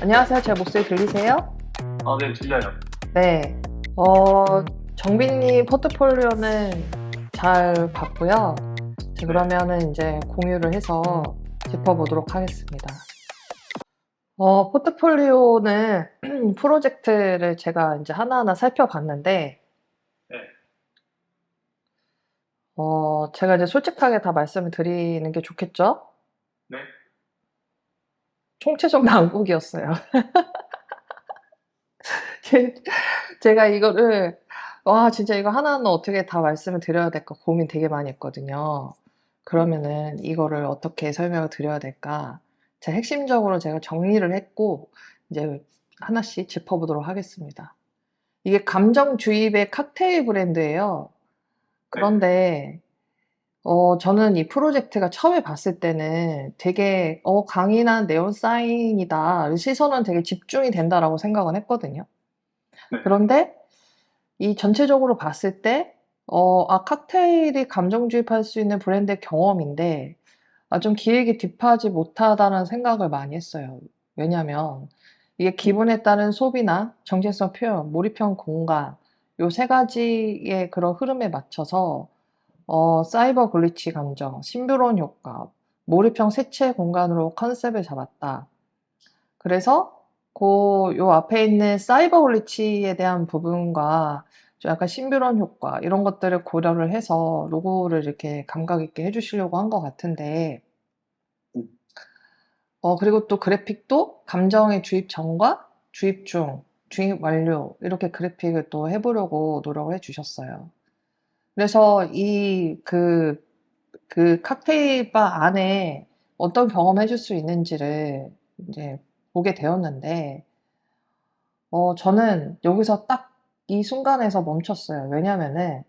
안녕하세요. 제 목소리 들리세요? 네, 들려요. 네. 정빈님 포트폴리오는 잘 봤고요. 자, 네, 그러면은 이제 공유를 해서 짚어보도록 하겠습니다. 포트폴리오는 프로젝트를 제가 이제 하나하나 살펴봤는데, 네, 제가 이제 솔직하게 다 말씀을 드리는 게 좋겠죠? 네. 총체적 난국이었어요. 제가 이거를, 와, 진짜 이거 하나하나 어떻게 다 말씀을 드려야 될까 고민 되게 많이 했거든요. 그러면은 이거를 어떻게 설명을 드려야 될까? 제가 핵심적으로 제가 정리를 했고, 이제 하나씩 짚어보도록 하겠습니다. 이게 감정 주입의 칵테일 브랜드예요. 네. 그런데, 저는 이 프로젝트가 처음에 봤을 때는 되게, 강인한 네온 사인이다. 시선은 되게 집중이 된다라고 생각은 했거든요. 네. 그런데 이 전체적으로 봤을 때, 칵테일이 감정주입할 수 있는 브랜드의 경험인데, 좀 기획이 딥하지 못하다는 생각을 많이 했어요. 왜냐면, 이게 기분에 따른 소비나 정체성 표현, 몰입형 공간, 요 세 가지의 그런 흐름에 맞춰서, 사이버 글리치 감정, 신비로운 효과, 몰입형 색채 공간으로 컨셉을 잡았다. 그래서 요 앞에 있는 사이버 글리치에 대한 부분과 좀 약간 신비로운 효과 이런 것들을 고려를 해서 로고를 이렇게 감각 있게 해주시려고 한 것 같은데 그리고 또 그래픽도 감정의 주입 전과 주입 중, 주입 완료 이렇게 그래픽을 또 해보려고 노력을 해주셨어요. 그래서 그 칵테일 바 안에 어떤 경험을 해줄 수 있는지를 이제 보게 되었는데 저는 여기서 딱 이 순간에서 멈췄어요. 왜냐면은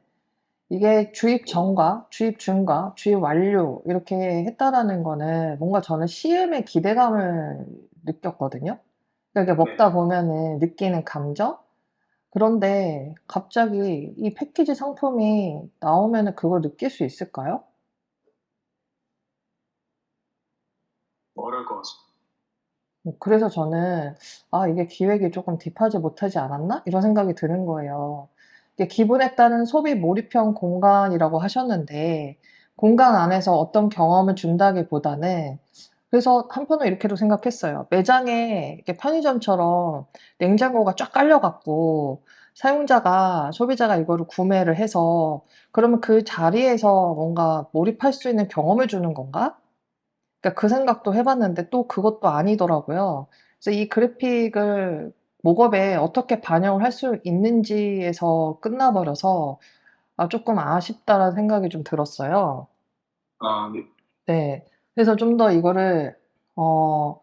이게 주입 전과 주입 중과 주입 완료 이렇게 했다라는 거는 뭔가 저는 시음의 기대감을 느꼈거든요. 그러니까 이게 네. 먹다 보면은 느끼는 감정? 그런데 갑자기 이 패키지 상품이 나오면은 그걸 느낄 수 있을까요? 어려울 것 같습니다. 그래서 저는 '아 이게 기획이 조금 딥하지 못하지 않았나?' 이런 생각이 드는 거예요. 이게 기분에 따른 소비 몰입형 공간이라고 하셨는데 공간 안에서 어떤 경험을 준다기보다는 그래서 한편으로 이렇게도 생각했어요. 매장에 이렇게 편의점처럼 냉장고가 쫙 깔려 갖고 사용자가 소비자가 이거를 구매를 해서 그러면 그 자리에서 뭔가 몰입할 수 있는 경험을 주는 건가? 그러니까 그 생각도 해 봤는데 또 그것도 아니더라고요. 그래서 이 그래픽을 목업에 어떻게 반영을 할 수 있는지에서 끝나 버려서 '아 쪼끔 아쉽다.'라는 생각이 좀 들었어요. 네. 네. 그래서 좀 더 이거를 어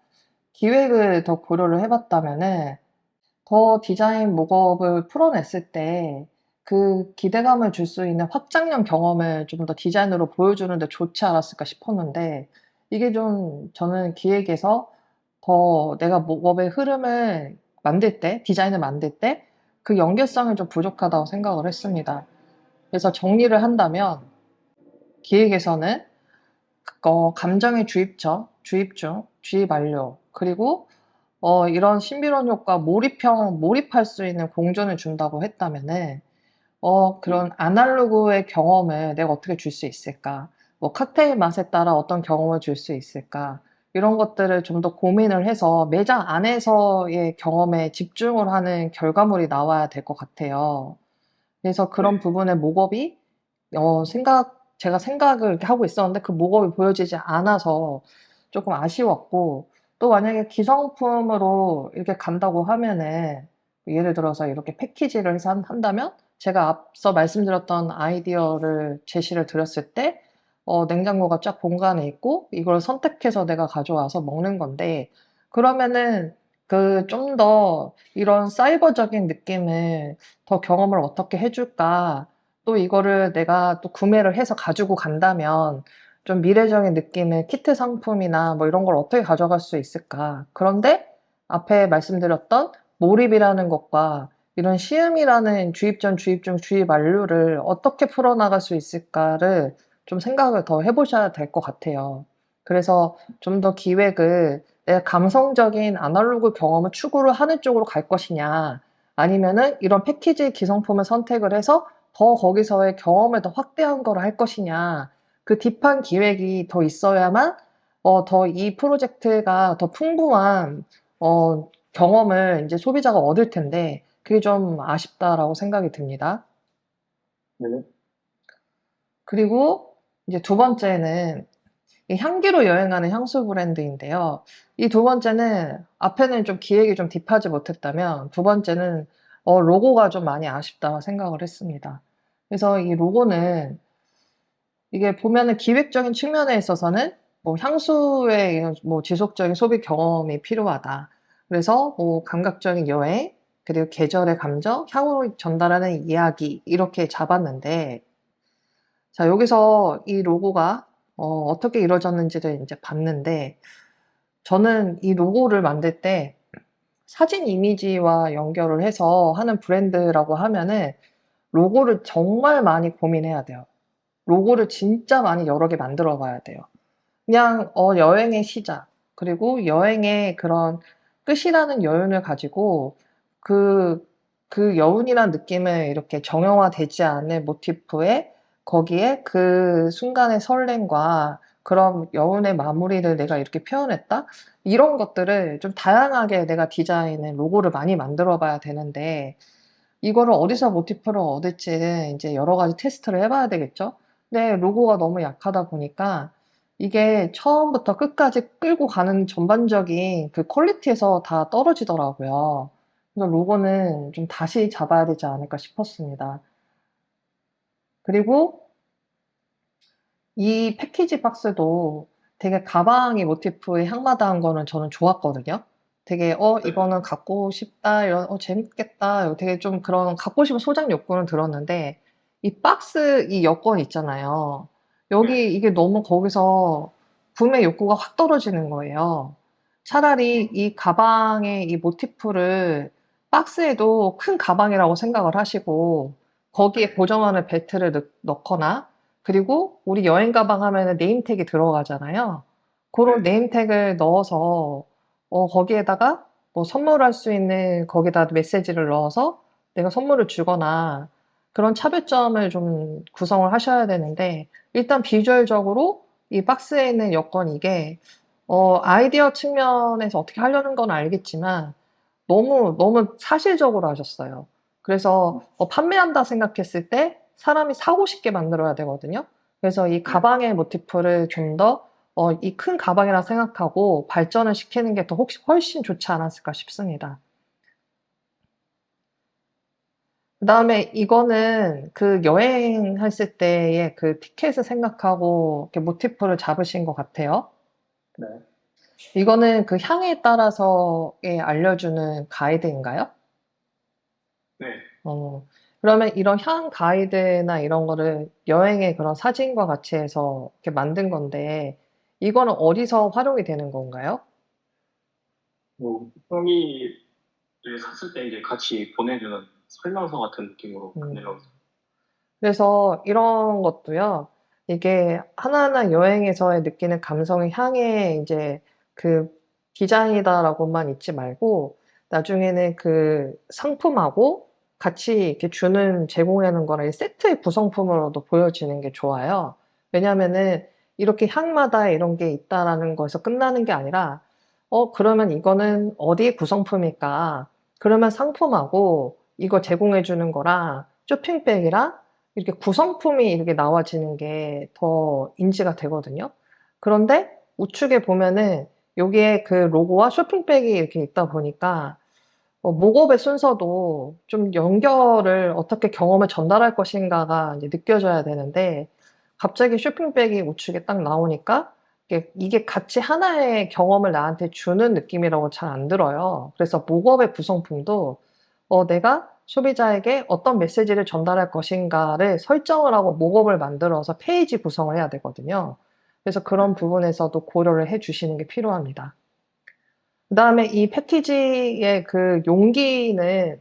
기획을 더 고려를 해 봤다면은 더 디자인 목업을 풀어냈을 때 그 기대감을 줄 수 있는 확장형 경험을 좀 더 디자인으로 보여주는 데 좋지 않았을까 싶었는데 이게 좀 저는 기획에서 더 내가 목업의 흐름을 만들 때 디자인을 만들 때 그 연결성이 좀 부족하다고 생각을 했습니다. 그래서 정리를 한다면 기획에서는 감정의 주입 전, 주입 중, 주입 완료 그리고 이런 신비로운 효과 몰입할 수 있는 공존을 준다고 했다면은 그런 아날로그의 경험을 내가 어떻게 줄 수 있을까? 뭐 칵테일 맛에 따라 어떤 경험을 줄 수 있을까? 이런 것들을 좀 더 고민을 해서 매장 안에서의 경험에 집중을 하는 결과물이 나와야 될 것 같아요. 그래서 그런 네. 부분의 목업이 제가 생각을 이렇게 하고 있었는데 그 목업이 보여지지 않아서 조금 아쉬웠고 또 만약에 기성품으로 이렇게 간다고 하면은 예를 들어서 이렇게 패키지를 해서 한다면 제가 앞서 말씀드렸던 아이디어를 제시를 드렸을 때 냉장고가 쫙 본관에 있고 이걸 선택해서 내가 가져와서 먹는 건데 그러면은 좀 더 이런 사이버적인 느낌을 더 경험을 어떻게 해 줄까? 또 이거를 내가 또 구매를 해서 가지고 간다면 좀 미래적인 느낌의 키트 상품이나 뭐 이런 걸 어떻게 가져갈 수 있을까? 그런데 앞에 말씀드렸던 몰입이라는 것과 이런 시음이라는 주입 전, 주입 중, 주입 완료를 어떻게 풀어나갈 수 있을까를 좀 생각을 더 해 보셔야 될 것 같아요. 그래서 좀 더 기획을 내가 감성적인 아날로그 경험을 추구를 하는 쪽으로 갈 것이냐, 아니면은 이런 패키지 기성품을 선택을 해서 더 거기서의 경험을 더 확대한 거를 할 것이냐, 그 딥한 기획이 더 있어야만 더 이 프로젝트가 더 풍부한 경험을 이제 소비자가 얻을 텐데, 그게 좀 아쉽다라고 생각이 듭니다. 네. 그리고 이제 두 번째는 이 향기로 여행하는 향수 브랜드인데요. 이 두 번째는 앞에는 좀 기획이 좀 딥하지 못했다면, 두 번째는 로고가 좀 많이 아쉽다 생각을 했습니다. 그래서 이 로고는 이게 보면은 기획적인 측면에 있어서는 뭐 향수의 이런 뭐 지속적인 소비 경험이 필요하다. 그래서 뭐 감각적인 여행, 그리고 계절의 감정, 향으로 전달하는 이야기 이렇게 잡았는데, 자, 여기서 이 로고가 어떻게 이루어졌는지를 이제 봤는데, 저는 이 로고를 만들 때 사진 이미지와 연결을 해서 하는 브랜드라고 하면은 로고를 정말 많이 고민해야 돼요. 로고를 진짜 많이 여러 개 만들어 봐야 돼요. 그냥 여행의 시작, 그리고 여행의 그런 끝이라는 여운을 가지고 그, 그 여운이란 느낌을 이렇게 정형화되지 않은 모티프에 거기에 그 순간의 설렘과 그런 여운의 마무리를 내가 이렇게 표현했다? 이런 것들을 좀 다양하게 내가 디자인을, 로고를 많이 만들어 봐야 되는데, 이거를 어디서 모티프를 얻을지는 이제 여러 가지 테스트를 해봐야 되겠죠? 근데 로고가 너무 약하다 보니까 이게 처음부터 끝까지 끌고 가는 전반적인 그 퀄리티에서 다 떨어지더라고요. 그래서 로고는 좀 다시 잡아야 되지 않을까 싶었습니다. 그리고 이 패키지 박스도 되게 가방이 모티프의 향마다한 거는 저는 좋았거든요. 되게 네. 이거는 갖고 싶다, 이런 재밌겠다, 되게 좀 그런 갖고 싶은 소장 욕구는 들었는데, 이 박스 이 여권 있잖아요. 네. 여기 이게 너무 거기서 구매 욕구가 확 떨어지는 거예요. 차라리 이 가방의 이 모티프를 박스에도 큰 가방이라고 생각을 하시고 거기에 고정하는 벨트를 넣거나, 그리고 우리 여행 가방 하면은 네임택이 들어가잖아요. 그런 네. 네임택을 넣어서 거기에다가 뭐 선물할 수 있는, 거기다 메시지를 넣어서 내가 선물을 주거나 그런 차별점을 좀 구성을 하셔야 되는데, 일단 비주얼적으로 이 박스에 있는 여권 이게 아이디어 측면에서 어떻게 하려는 건 알겠지만 너무 사실적으로 하셨어요. 그래서 판매한다 생각했을 때 사람이 사고 싶게 만들어야 되거든요. 그래서 이 네. 가방의 모티프를 좀 더 이 큰 가방이라 생각하고 발전을 시키는 게 더 혹시 훨씬 좋지 않았을까 싶습니다. 그다음에 이거는 그 여행했을 때의 그 티켓을 생각하고 이렇게 모티프를 잡으신 것 같아요. 네. 이거는 그 향에 따라서의 알려주는 가이드인가요? 네. 어, 그러면 이런 향 가이드나 이런 거를 여행의 그런 사진과 같이 해서 이렇게 만든 건데, 이거는 어디서 활용이 되는 건가요? 뭐, 형이를 샀을 때 이제 같이 보내주는 설명서 같은 느낌으로 음, 보내려고. 그래서 이런 것도요, 이게 하나하나 여행에서의 느끼는 감성의 향의 이제 그 디자인이다라고만 잊지 말고, 나중에는 그 상품하고 같이 이렇게 주는 제공하는 거랑 이 세트의 구성품으로도 보여지는 게 좋아요. 왜냐면은 이렇게 향마다 이런 게 있다라는 거에서 끝나는 게 아니라, 그러면 이거는 어디의 구성품일까? 그러면 상품하고 이거 제공해 주는 거랑 쇼핑백이랑 이렇게 구성품이 이렇게 나와지는 게 더 인지가 되거든요. 그런데 우측에 보면은 여기에 그 로고와 쇼핑백이 이렇게 있다 보니까 목업의 순서도 좀 연결을 어떻게 경험을 전달할 것인가가 이제 느껴져야 되는데, 갑자기 쇼핑백이 우측에 딱 나오니까 이게 같이 하나의 경험을 나한테 주는 느낌이라고 잘 안 들어요. 그래서 목업의 구성품도 내가 소비자에게 어떤 메시지를 전달할 것인가를 설정을 하고 목업을 만들어서 페이지 구성을 해야 되거든요. 그래서 그런 부분에서도 고려를 해 주시는 게 필요합니다. 그다음에 이 패키지의 그 용기는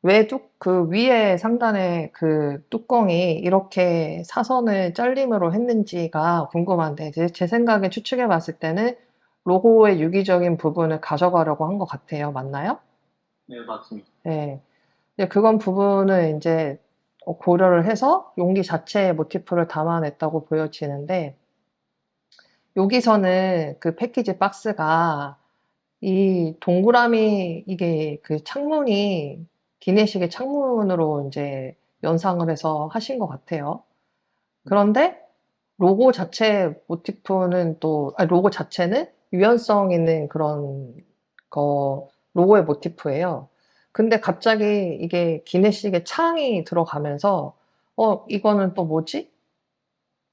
왜 그 위에 상단에 그 뚜껑이 이렇게 사선을 잘림으로 했는지가 궁금한데, 제 생각에 추측해 봤을 때는 로고의 유기적인 부분을 가져가려고 한 것 같아요. 맞나요? 네, 맞습니다. 네. 근데 그건 부분을 이제 고려를 해서 용기 자체의 모티프를 담아냈다고 보여지는데, 여기서는 그 패키지 박스가 이 동그라미, 이게 그 창문이 기내식의 창문으로 이제 연상을 해서 하신 것 같아요. 그런데 로고 자체 모티프는 또, 아니, 로고 자체는 유연성 있는 그런 로고의 모티프예요. 근데 갑자기 이게 기내식의 창이 들어가면서, 이거는 또 뭐지?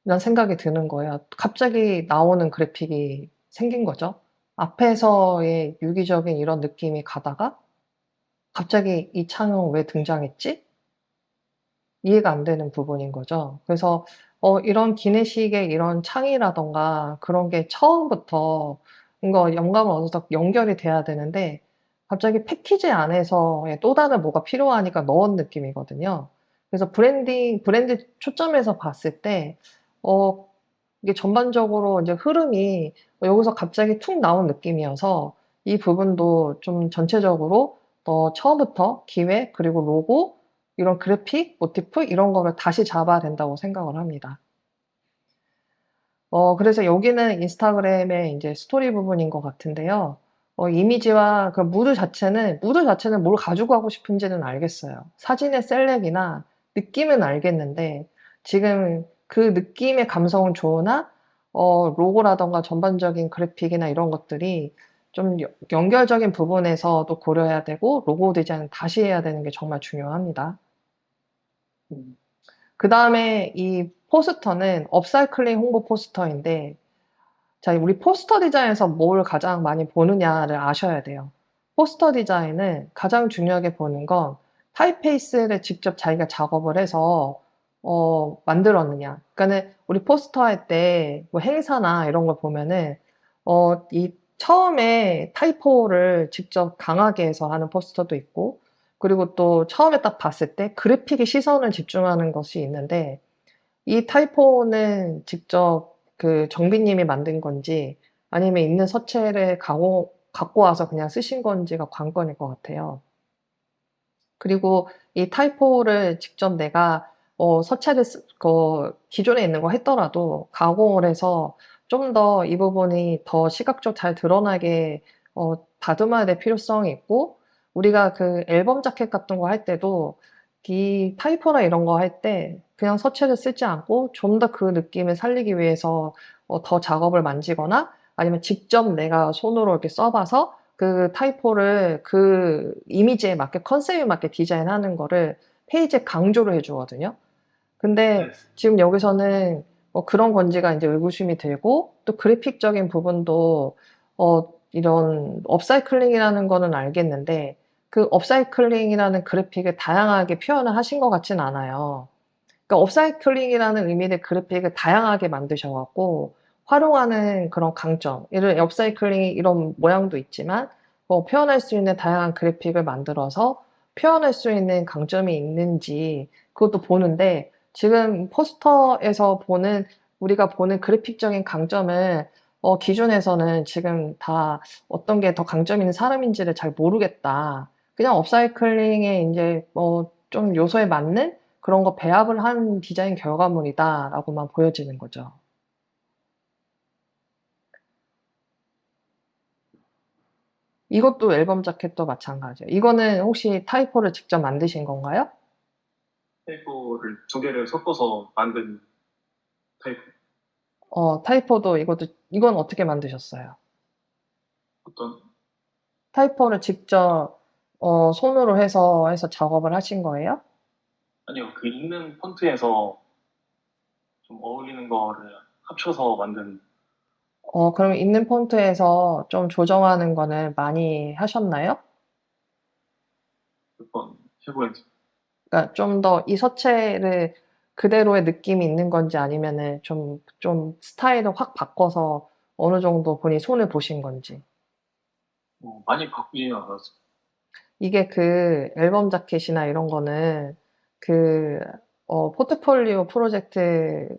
이런 생각이 드는 거예요. 갑자기 나오는 그래픽이 생긴 거죠. 앞에서의 유기적인 이런 느낌이 가다가 갑자기 이 창은 왜 등장했지? 이해가 안 되는 부분인 거죠. 그래서 이런 기내식의 이런 창이라던가 그런 게 처음부터 뭔가 영감을 얻어서 연결이 돼야 되는데, 갑자기 패키지 안에서의 또 다른 뭐가 필요하니까 넣은 느낌이거든요. 그래서 브랜드 초점에서 봤을 때 어 이게 전반적으로 이제 흐름이 여기서 갑자기 툭 나온 느낌이어서, 이 부분도 좀 전체적으로 처음부터 기획 그리고 로고 이런 그래픽, 모티프 이런 거를 다시 잡아야 된다고 생각을 합니다. 그래서 여기는 인스타그램의 이제 스토리 부분인 것 같은데요. 이미지와 그 무드 자체는 뭘 가지고 하고 싶은지는 알겠어요. 사진의 셀렉이나 느낌은 알겠는데, 지금 그 느낌의 감성은 좋으나 로고라던가 전반적인 그래픽이나 이런 것들이 좀 연결적인 부분에서도 고려해야 되고, 로고 디자인은 다시 해야 되는 게 정말 중요합니다. 음, 그 다음에 이 포스터는 업사이클링 홍보 포스터인데, 자, 우리 포스터 디자인에서 뭘 가장 많이 보느냐를 아셔야 돼요. 포스터 디자인은 가장 중요하게 보는 건 타입페이스를 직접 자기가 작업을 해서 만들었느냐. 그러니까는 우리 포스터 할 때 뭐 행사나 이런 걸 보면은 이 처음에 타이포를 직접 강하게 해서 하는 포스터도 있고, 그리고 또 처음에 딱 봤을 때 그래픽에 시선을 집중하는 것이 있는데, 이 타이포는 직접 그 정비님이 만든 건지 아니면 있는 서체를 갖고 와서 그냥 쓰신 건지가 관건일 것 같아요. 그리고 이 타이포를 직접 내가 서체를 기존에 있는 거 했더라도 가공을 해서 좀 더 이 부분이 더 시각적으로 잘 드러나게 다듬어야 될 필요성이 있고, 우리가 그 앨범 자켓 같은 거 할 때도 이 타이포나 이런 거 할 때 그냥 서체를 쓰지 않고 좀 더 그 느낌을 살리기 위해서 더 작업을 만지거나, 아니면 직접 내가 손으로 이렇게 써봐서 그 타이포를 그 이미지에 맞게, 컨셉에 맞게 디자인하는 거를 페이지에 강조를 해주거든요. 근데 네. 지금 여기서는 그런 건지가 이제 의구심이 들고, 또 그래픽적인 부분도 이런 업사이클링이라는 거는 알겠는데, 그 업사이클링이라는 그래픽을 다양하게 표현을 하신 것 같진 않아요. 그러니까 업사이클링이라는 의미의 그래픽을 다양하게 만드셔갖고 활용하는 그런 강점, 이런 업사이클링이 이런 모양도 있지만 표현할 수 있는 다양한 그래픽을 만들어서 표현할 수 있는 강점이 있는지 그것도 보는데, 지금 포스터에서 우리가 보는 그래픽적인 강점을 기준에서는 지금 다 어떤 게 더 강점 있는 사람인지를 잘 모르겠다. 그냥 업사이클링에 이제 좀 요소에 맞는 그런 거 배합을 한 디자인 결과물이다라고만 보여지는 거죠. 이것도 앨범 자켓도 마찬가지예요. 이거는 혹시 타이포를 직접 만드신 건가요? 테이프를 두 개를 섞어서 만든 테이프. 타이포도 이건 어떻게 만드셨어요? 어떤, 타이포를 직접 손으로 해서 작업을 하신 거예요? 아니요, 그 있는 폰트에서 좀 어울리는 거를 합쳐서 만든 그럼 있는 폰트에서 좀 조정하는 거는 많이 하셨나요? 몇번 해보였어요. 그러니까 좀 더 이 서체를 그대로의 느낌이 있는 건지, 아니면은 좀 스타일을 확 바꿔서 어느 정도 본인이 손을 보신 건지. 많이 바꾸지는 않았어요. 이게 그 앨범 자켓이나 이런 거는 그 포트폴리오 프로젝트를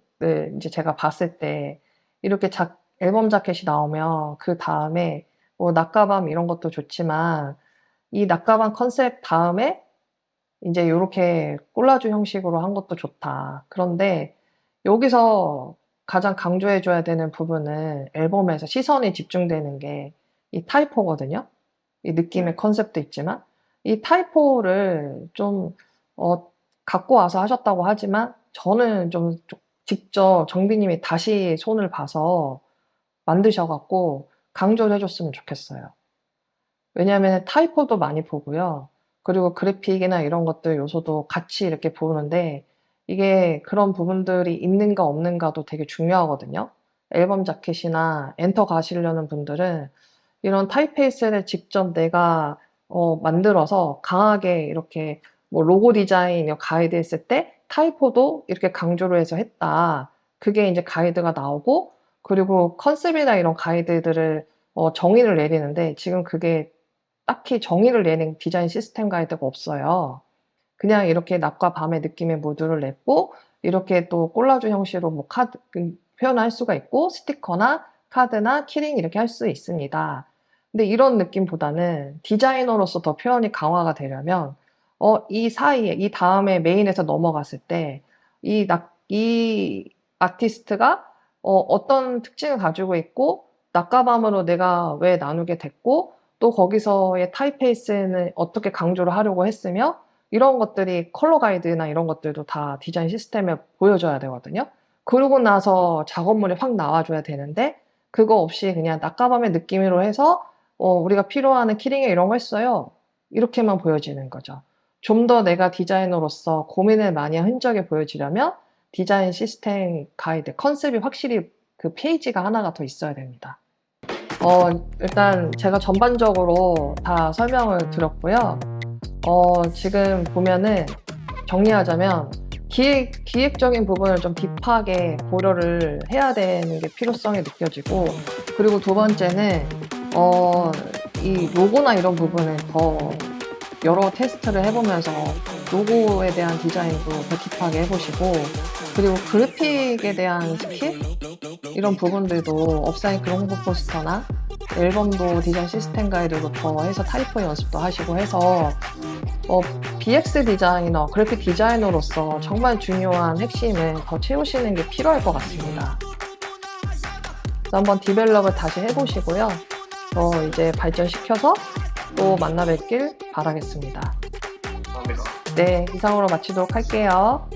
이제 제가 봤을 때 이렇게 앨범 자켓이 나오면 그 다음에 뭐 낮가밤 이런 것도 좋지만 이 낮가밤 컨셉 다음에 이제 요렇게 콜라주 형식으로 한 것도 좋다. 그런데 여기서 가장 강조해 줘야 되는 부분은 앨범에서 시선이 집중되는 게 이 타이포거든요. 이 느낌의 컨셉도 있지만 이 타이포를 좀 갖고 와서 하셨다고 하지만 저는 좀 직접 정비님이 다시 손을 봐서 만드셔 갖고 강조를 해 줬으면 좋겠어요. 왜냐하면 타이포도 많이 보고요. 그리고 그래픽이나 이런 것들 요소도 같이 이렇게 보는데 이게 그런 부분들이 있는가 없는가도 되게 중요하거든요. 앨범 자켓이나 엔터 가시려는 분들은 이런 타이페이스를 직접 내가 만들어서 강하게 이렇게 뭐 로고 디자인 가이드 했을 때 타이포도 이렇게 강조를 해서 했다. 그게 이제 가이드가 나오고 그리고 컨셉이나 이런 가이드들을 정의를 내리는데 지금 그게 딱히 정의를 내는 디자인 시스템 가이드가 없어요. 그냥 이렇게 낮과 밤의 느낌의 무드를 냈고 이렇게 또 콜라주 형식으로 뭐 카드 표현할 수가 있고 스티커나 카드나 키링 이렇게 할 수 있습니다. 근데 이런 느낌보다는 디자이너로서 더 표현이 강화가 되려면 이 사이에 이 다음에 메인에서 넘어갔을 때 이 아티스트가 어떤 특징을 가지고 있고 낮과 밤으로 내가 왜 나누게 됐고 또 거기서의 타이페이스는 어떻게 강조를 하려고 했으며 이런 것들이 컬러 가이드나 이런 것들도 다 디자인 시스템에 보여줘야 되거든요. 그러고 나서 작업물이 확 나와줘야 되는데 그거 없이 그냥 낮과 밤의 느낌으로 해서 우리가 필요하는 키링에 이런 거 했어요. 이렇게만 보여지는 거죠. 좀 더 내가 디자이너로서 고민을 많이 한 흔적이 보여지려면 디자인 시스템 가이드, 컨셉이 확실히 그 페이지가 하나가 더 있어야 됩니다. 일단 제가 전반적으로 다 설명을 드렸고요. 지금 보면은 정리하자면 기획적인 부분을 좀 딥하게 고려를 해야 되는 게 필요성이 느껴지고 그리고 두 번째는 이 로고나 이런 부분을 더 여러 테스트를 해보면서 로고에 대한 디자인도 더 딥하게 해보시고 그리고 그래픽에 대한 스킬? 이런 부분들도 업사인 그런 홍보 포스터나 앨범도 디자인 시스템 가이드로 더 해서 타이포 연습도 하시고 해서 BX 디자이너, 그래픽 디자이너로서 정말 중요한 핵심을 더 채우시는 게 필요할 것 같습니다. 그래서 한번 디벨롭을 다시 해보시고요. 이제 발전시켜서 또 만나 뵙길 바라겠습니다. 감사합니다. 네, 이상으로 마치도록 할게요.